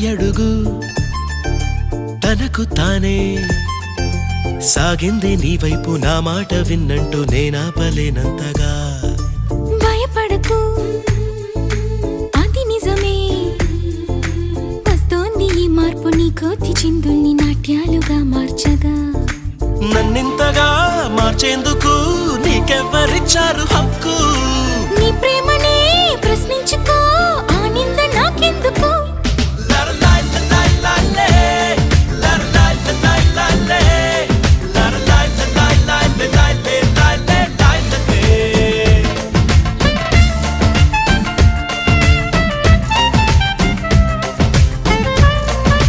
అడుగు తనకు తానే సాగింది నీ వైపు నా మాట విన్నంటూ నేనాపలేనంతగా భయపడకు అది నిజమే వస్తోంది ఈ మార్పు నీ కోతి చిందుల్ని నాట్యాలుగా మార్చగా నన్నింతగా మార్చేందుకు నీకెవ్వరిచ్చారు హక్కు